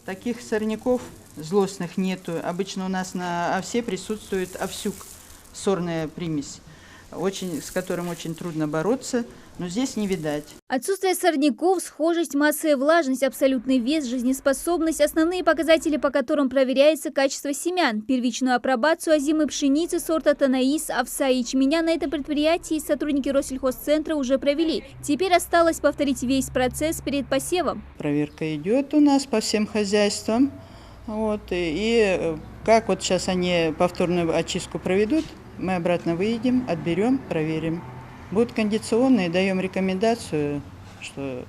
Таких сорняков злостных нету. Обычно у нас на овсе присутствует овсюк, сорная примесь, с которым очень трудно бороться, но здесь не видать. Отсутствие сорняков, схожесть, масса и влажность, абсолютный вес, жизнеспособность – основные показатели, по которым проверяется качество семян. Первичную апробацию озимой пшеницы сорта Танаис, овса и ячменя на этом предприятии сотрудники Россельхозцентра уже провели. Теперь осталось повторить весь процесс перед посевом. Проверка идет у нас по всем хозяйствам. И как вот сейчас они повторную очистку проведут, мы обратно выедем, отберем, проверим. Будут кондиционные, даем рекомендацию, что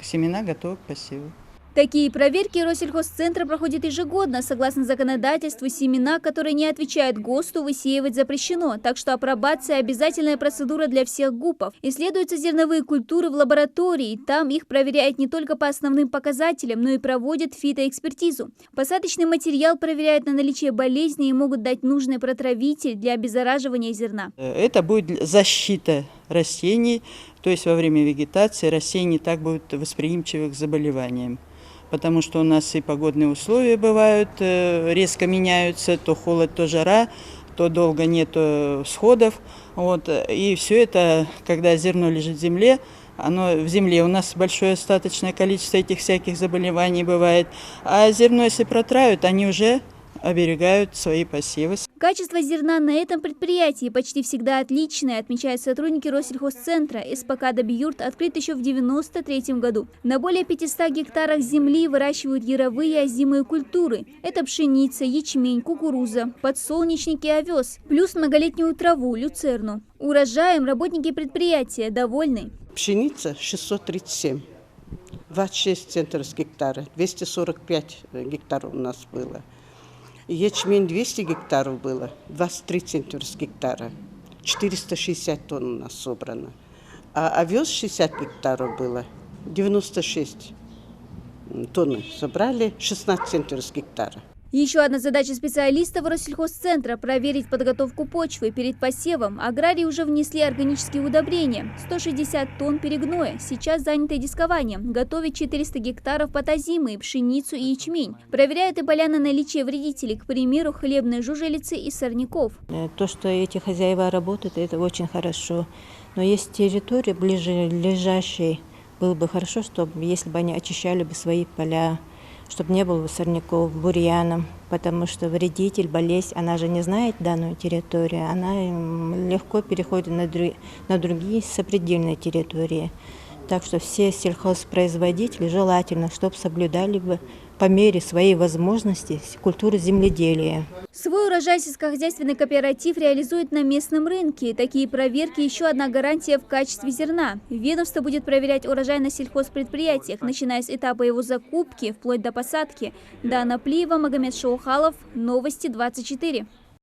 семена готовы к посеву. Такие проверки Россельхозцентра проходит ежегодно. Согласно законодательству, семена, которые не отвечают ГОСТу, высеивать запрещено. Так что апробация – обязательная процедура для всех ГУПов. Исследуются зерновые культуры в лаборатории. Там их проверяют не только по основным показателям, но и проводят фитоэкспертизу. Посадочный материал проверяют на наличие болезней и могут дать нужный протравитель для обеззараживания зерна. Это будет защита растений, то есть во время вегетации растения не так будут восприимчивы к заболеваниям. Потому что у нас и погодные условия бывают, резко меняются, то холод, то жара, то долго нету всходов. И все это, когда зерно лежит в земле у нас большое остаточное количество этих всяких заболеваний бывает. А зерно, если протравят, они уже оберегают свои посевы. Качество зерна на этом предприятии почти всегда отличное, отмечают сотрудники Россельхозцентра. СПК «Добиюрт» открыт еще в 1993 году. На более 500 гектарах земли выращивают яровые и озимые культуры. Это пшеница, ячмень, кукуруза, подсолнечник и овес, плюс многолетнюю траву, люцерну. Урожаем работники предприятия довольны. Пшеница 637, 26 центнеров с гектара, 245 гектаров у нас было. Ячмень 200 гектаров было, 23 центнера с гектара, 460 тонн у нас собрано. А овес 60 гектаров было, 96 тонн собрали, 16 центнеров с гектара. Еще одна задача специалистов Россельхозцентра – проверить подготовку почвы перед посевом. Аграрии уже внесли органические удобрения. 160 тонн перегноя. Сейчас заняты дискованием. Готовят 400 гектаров под озимые, пшеницу и ячмень. Проверяют и поля на наличие вредителей, к примеру, хлебной жужелицы и сорняков. То, что эти хозяева работают, это очень хорошо. Но есть территории ближайшие. Было бы хорошо, чтобы, если бы они очищали бы свои поля, чтобы не было сорняков, бурьяном, потому что вредитель, болезнь, она же не знает данную территорию, она легко переходит на другие сопредельные территории. Так что все сельхозпроизводители желательно, чтобы соблюдали бы по мере своей возможности культуру земледелия. Свой урожай сельскохозяйственный кооператив реализует на местном рынке. Такие проверки – еще одна гарантия в качестве зерна. Ведомство будет проверять урожай на сельхозпредприятиях, начиная с этапа его закупки, вплоть до посадки. Дана Плиева, Магомед Шаухалов, Новости 24.